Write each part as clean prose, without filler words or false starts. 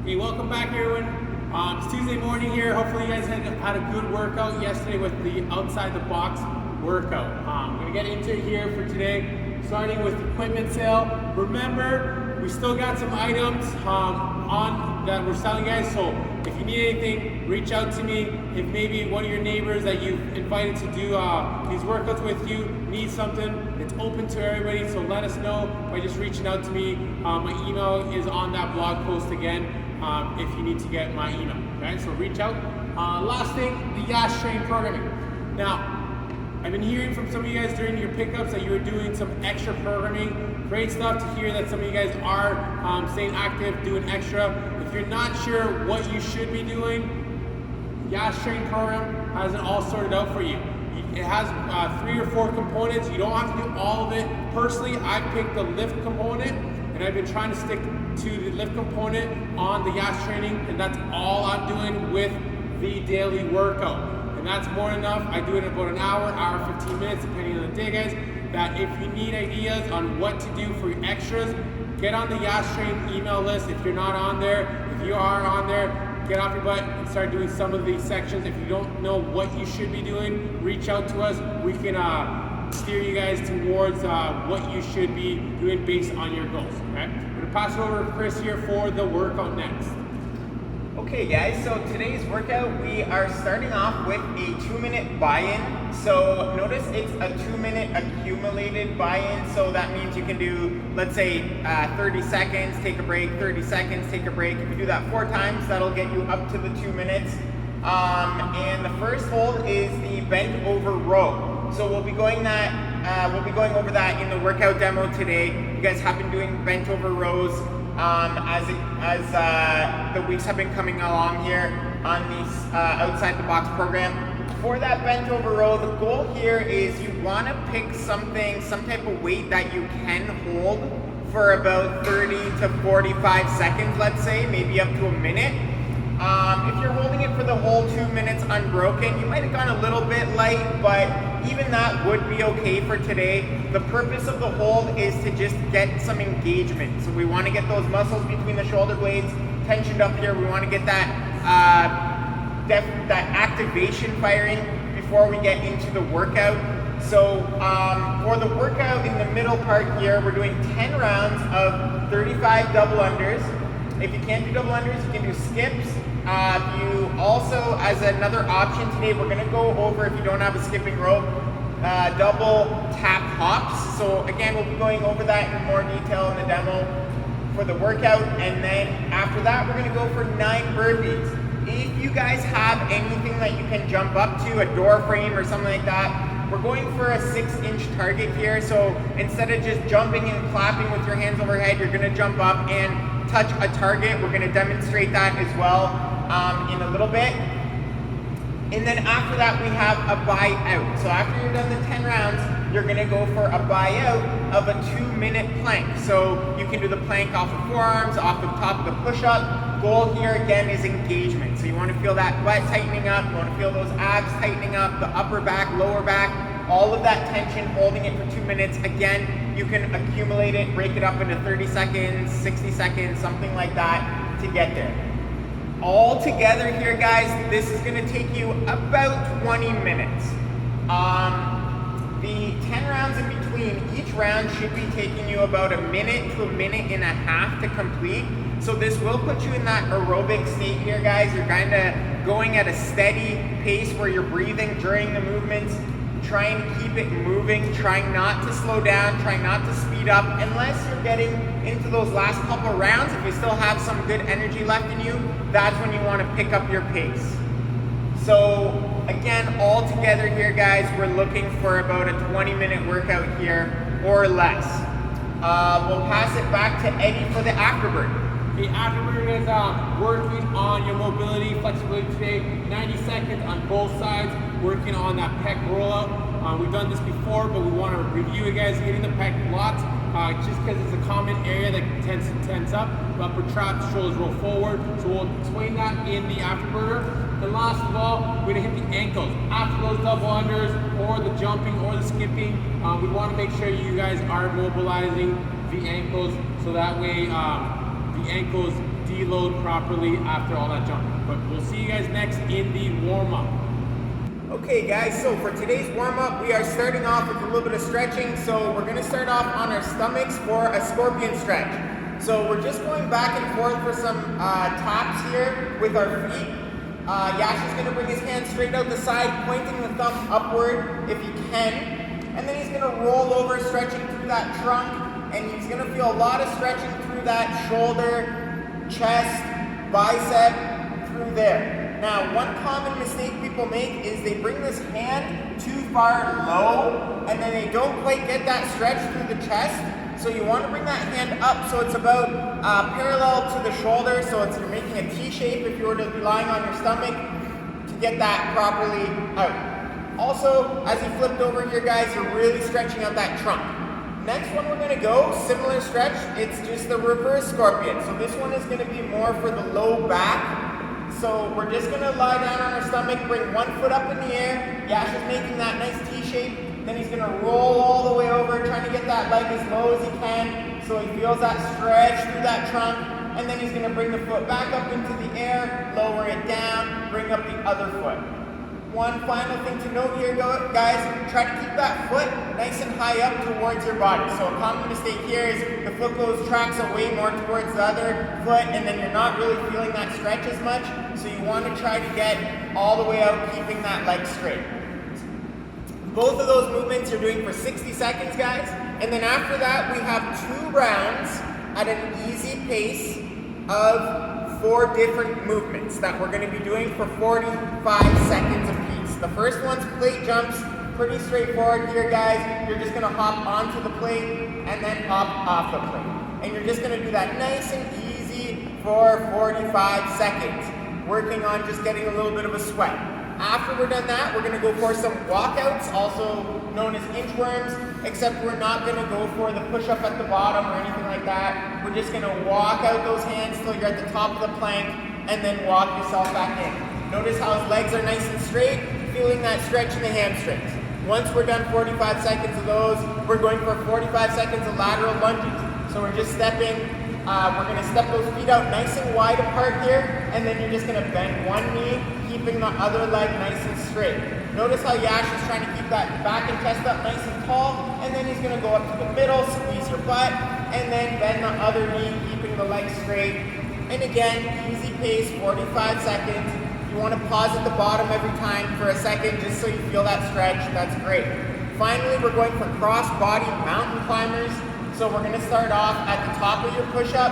Hey, welcome back everyone. It's Tuesday morning here. Hopefully you guys had a good workout yesterday with the outside the box workout. I'm gonna get into it here for today, starting with equipment sale. Remember, we still got some items on that we're selling, guys. So if you need anything, reach out to me. If maybe one of your neighbors that you've invited to do these workouts with you needs something, it's open to everybody. So let us know by just reaching out to me. My email is on that blog post again. If you need to get my email, okay? So reach out. Last thing, the YAS training programming. Now, I've been hearing from some of you guys during your pickups that you were doing some extra programming. Great stuff to hear that some of you guys are staying active, doing extra. If you're not sure what you should be doing, YAS training program has it all sorted out for you. It has 3 or 4 components. You don't have to do all of it. Personally, I picked the lift component, and I've been trying to stick to the lift component on the YAS training, and that's all I'm doing with the daily workout. And that's more than enough. I do it in about an hour, 15 minutes, depending on the day, guys. That if you need ideas on what to do for your extras, get on the YAS train email list. If you're not on there, if you are on there, get off your butt and start doing some of these sections. If you don't know what you should be doing, reach out to us. We can steer you guys towards what you should be doing based on your goals, okay? I'm gonna pass it over to Chris here for the workout next. Okay guys, so today's workout, we are starting off with a 2-minute buy-in. So notice it's a 2-minute accumulated buy-in. So that means you can do, let's say 30 seconds, take a break, 30 seconds, take a break. If you do that 4 times, that'll get you up to the 2 minutes. And the first hold is the bent over row. So we'll be going over that in the workout demo today. You guys have been doing bent over rows as the weeks have been coming along here on these outside the box program. For that bent over row, the goal here is you want to pick some type of weight that you can hold for about 30 to 45 seconds, let's say, maybe up to a minute. If you're holding it for the whole 2 minutes unbroken, you might have gone a little bit light, but even that would be okay for today. The purpose of the hold is to just get some engagement. So we want to get those muscles between the shoulder blades tensioned up here. We want to get that activation firing before we get into the workout. So for the workout in the middle part here, we're doing 10 rounds of 35 double unders. If you can't do double unders, you can do skips. You also, as another option today, we're gonna go over, if you don't have a skipping rope, double tap hops. So again, we'll be going over that in more detail in the demo for the workout. And then after that, we're gonna go for 9 burpees. If you guys have anything that you can jump up to, a door frame or something like that, we're going for a 6-inch target here. So instead of just jumping and clapping with your hands overhead, you're gonna jump up and touch a target. We're going to demonstrate that as well in a little bit. And then after that, we have a buy out. So after you're done the 10 rounds, you're going to go for a buy out of a 2-minute plank. So you can do the plank off the forearms, off the top of the push-up. Goal here again is engagement. So you want to feel that butt tightening up, you want to feel those abs tightening up, the upper back, lower back, all of that tension, holding it for 2 minutes. Again, you can accumulate it, break it up into 30 seconds, 60 seconds, something like that to get there. All together here, guys, this is gonna take you about 20 minutes. The 10 rounds in between, each round should be taking you about a minute to a minute and a half to complete. So this will put you in that aerobic state here, guys. You're kind of going at a steady pace where you're breathing during the movements, trying to keep it moving, trying not to slow down, trying not to speed up, unless you're getting into those last couple rounds. If you still have some good energy left in you, that's when you want to pick up your pace. So again, all together here, guys, we're looking for about a 20-minute workout here or less. We'll pass it back to Eddie for the afterburn. The afterburn is working on your mobility, flexibility today, 90 seconds on both sides, working on that pec rollout. We've done this before, but we want to review it, guys, hitting the pec lots, just because it's a common area that tends to tense up, upper traps, shoulders roll forward. So we'll explain that in the afterburner. And last of all, we're gonna hit the ankles. After those double unders, or the jumping, or the skipping, we want to make sure you guys are mobilizing the ankles, so that way the ankles deal deload properly after all that jumping. But we'll see you guys next in the warm-up. Okay guys, so for today's warm-up, we are starting off with a little bit of stretching. So we're gonna start off on our stomachs for a scorpion stretch. So we're just going back and forth for some taps here with our feet. Yash is gonna bring his hand straight out the side, pointing the thumb upward if he can. And then he's gonna roll over, stretching through that trunk. And he's gonna feel a lot of stretching through that shoulder, chest, bicep, through there. Now, one common mistake people make is they bring this hand too far low and then they don't quite get that stretch through the chest. So you want to bring that hand up so it's about parallel to the shoulder. So you're making a T shape if you were to be lying on your stomach to get that properly out. Also, as you flipped over here, guys, you're really stretching out that trunk. Next one we're going to go, similar stretch, it's just the reverse scorpion. So this one is going to be more for the low back. So we're just going to lie down on our stomach, bring one foot up in the air. Yash is making that nice T shape. Then he's going to roll all the way over, trying to get that leg as low as he can so he feels that stretch through that trunk. And then he's going to bring the foot back up into the air, lower it down, bring up the other foot. One final thing to note here, guys, try to keep that foot nice and high up towards your body. So a common mistake here is the foot tracks away more towards the other foot, and then you're not really feeling that stretch as much. So you want to try to get all the way out, keeping that leg straight. Both of those movements you're doing for 60 seconds, guys. And then after that, we have 2 rounds at an easy pace of 4 different movements that we're going to be doing for 45 seconds apiece. The first one's plate jumps, pretty straightforward here, guys. You're just going to hop onto the plate and then hop off the plate. And you're just going to do that nice and easy for 45 seconds, working on just getting a little bit of a sweat. After we're done that, we're going to go for some walkouts, also known as inchworms, except we're not going to go for the push-up at the bottom or anything like that. We're just going to walk out those hands till you're at the top of the plank and then walk yourself back in. Notice how his legs are nice and straight, feeling that stretch in the hamstrings. Once we're done 45 seconds of those, we're going for 45 seconds of lateral lunges. So we're just stepping, we're going to step those feet out nice and wide apart here, and then you're just going to bend one knee, keeping the other leg nice and straight. Notice how Yash is trying to keep that back and chest up nice and tall, and then he's going to go up to the middle, squeeze your butt, and then bend the other knee, keeping the leg straight. And again, easy pace, 45 seconds. You want to pause at the bottom every time for a second just so you feel that stretch. That's great. Finally, we're going for cross-body mountain climbers. So we're going to start off at the top of your push-up,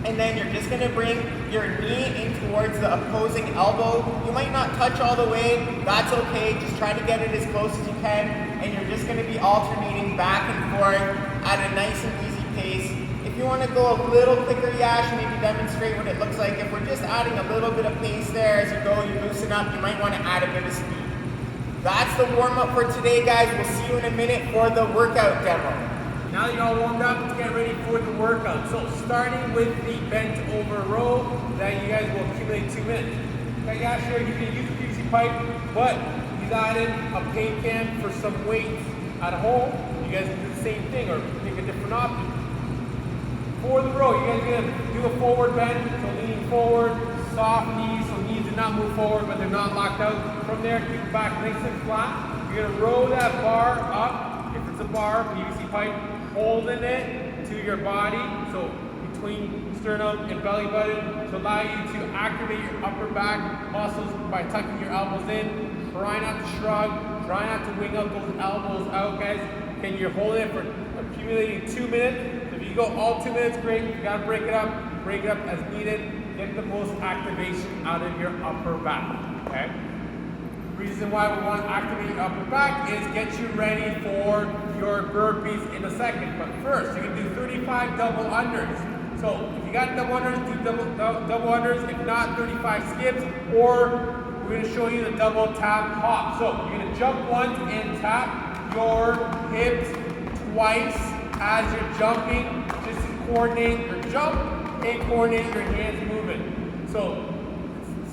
and then you're just going to bring your knee in towards the opposing elbow. You might not touch all the way. That's okay. Just try to get it as close as you can, and you're just going to be alternating back and forth at a nice and easy pace. If you want to go a little quicker, Yash, maybe demonstrate what it looks like. If we're just adding a little bit of pace there as you go, you loosen up, you might want to add a bit of speed. That's the warm-up for today, guys. We'll see you in a minute for the workout demo. Now that you're all warmed up, let's get ready for the workout. So starting with the bent over row, that you guys will accumulate 2 minutes. Okay, yeah, sure, you can use the PVC pipe, but he's added a paint can for some weights at home. You guys can do the same thing or pick a different option. For the row, you guys are gonna do a forward bend, so leaning forward, soft knees, so knees do not move forward, but they're not locked out. From there, keep the back nice and flat. You're gonna row that bar up, if it's a bar, PVC pipe, holding it to your body, so between sternum and belly button, to allow you to activate your upper back muscles by tucking your elbows in. Try not to shrug, try not to wing out those elbows out, guys. And you're holding it for accumulating 2 minutes. So if you go all 2 minutes, great. If you gotta break it up as needed. Get the most activation out of your upper back, okay? Reason why we want to activate your upper back is get you ready for your burpees in a second. But first, you can do 35 double unders. So if you got double unders, do double unders. If not, 35 skips. Or we're going to show you the double tap hop. So you're going to jump once and tap your hips twice as you're jumping. Just to coordinate your jump and coordinate your hands moving. So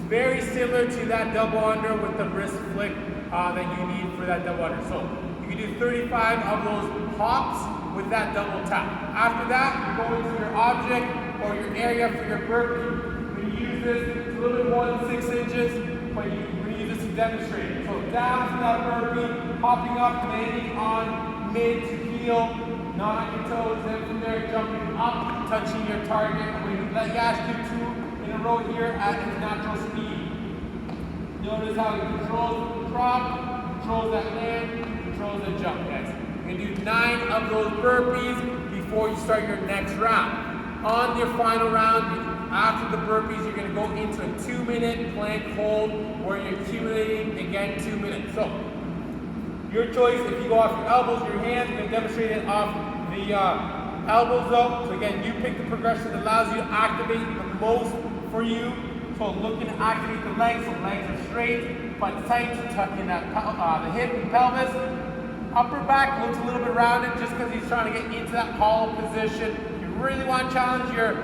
very similar to that double under with the wrist flick that you need for that double under. So you can do 35 of those hops with that double tap. After that, you go into your object or your area for your burpee. When you use this, it's a little bit more than 6 inches, but you're going to use this to demonstrate. So down to that burpee, hopping up, landing on mid to heel, not on your toes, then from there jumping up, touching your target. When you let Yash do 2 in a row here at his natural speed. Notice how he controls the drop, controls that land, controls the jump, guys. You're going to do 9 of those burpees before you start your next round. On your final round, after the burpees, you're going to go into a 2-minute plank hold where you're accumulating again 2 minutes. So, your choice, if you go off your elbows, your hands, you're going to demonstrate it off the elbows though. So again, you pick the progression that allows you to activate the most for you. So looking to activate the legs, so legs are straight, butt tight, tuck in that the hip and pelvis. Upper back looks a little bit rounded just because he's trying to get into that hollow position. If you really want to challenge your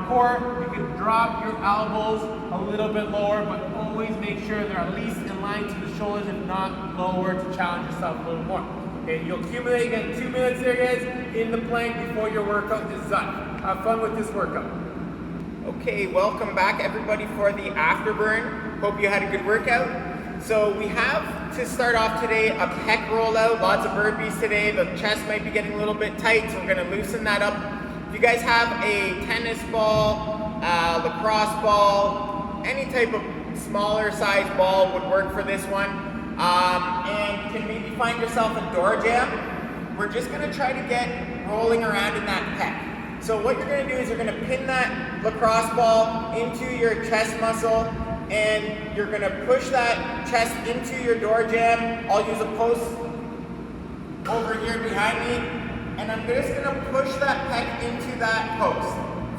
core, you can drop your elbows a little bit lower, but always make sure they're at least in line to the shoulders, if not lower, to challenge yourself a little more. Okay, you'll accumulate again 2 minutes there, guys, in the plank before your workout is done. Have fun with this workout. Okay, welcome back everybody for the afterburn. Hope you had a good workout. So we have to start off today a pec rollout, lots of burpees today. The chest might be getting a little bit tight, so we're gonna loosen that up. If you guys have a tennis ball, lacrosse ball, any type of smaller size ball would work for this one. And you can maybe find yourself a door jam. We're just gonna try to get rolling around in that pec. So what you're gonna do is you're gonna pin that lacrosse ball into your chest muscle, and you're gonna push that chest into your door jam. I'll use a post over here behind me, and I'm just gonna push that pec into that post.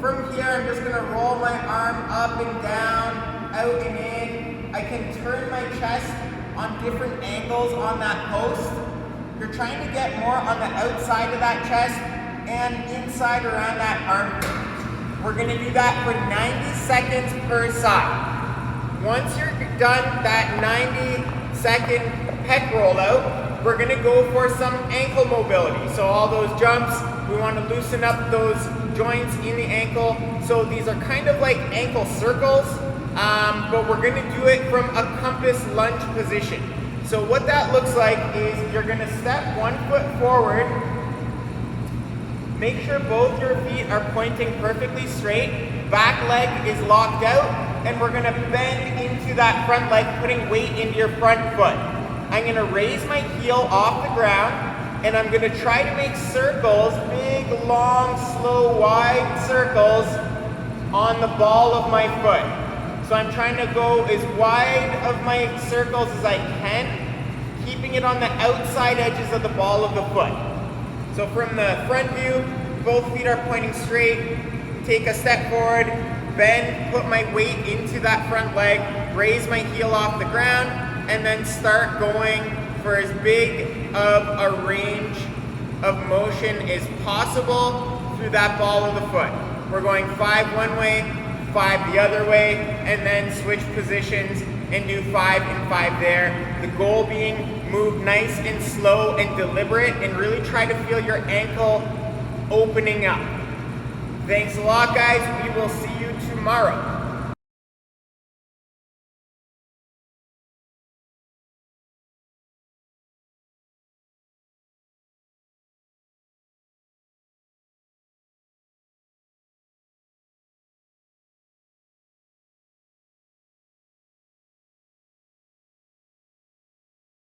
From here, I'm just gonna roll my arm up and down, out and in. I can turn my chest on different angles on that post. You're trying to get more on the outside of that chest and inside around that armpit. We're gonna do that for 90 seconds per side. Once you're done that 90-second pec rollout, we're gonna go for some ankle mobility. So all those jumps, we wanna loosen up those joints in the ankle. So these are kind of like ankle circles, but we're gonna do it from a compass lunge position. So what that looks like is you're gonna step 1 foot forward. Make sure both your feet are pointing perfectly straight. Back leg is locked out, and we're gonna bend into that front leg, putting weight into your front foot. I'm gonna raise my heel off the ground, and I'm gonna try to make circles, big, long, slow, wide circles on the ball of my foot. So I'm trying to go as wide of my circles as I can, keeping it on the outside edges of the ball of the foot. So from the front view, both feet are pointing straight. Take a step forward, bend, put my weight into that front leg, raise my heel off the ground, and then start going for as big of a range of motion as possible through that ball of the foot. We're going 5 one way, 5 the other way, and then switch positions and do 5 and 5 there. The goal being move nice and slow and deliberate, and really try to feel your ankle opening up. Thanks a lot, guys. We will see you tomorrow.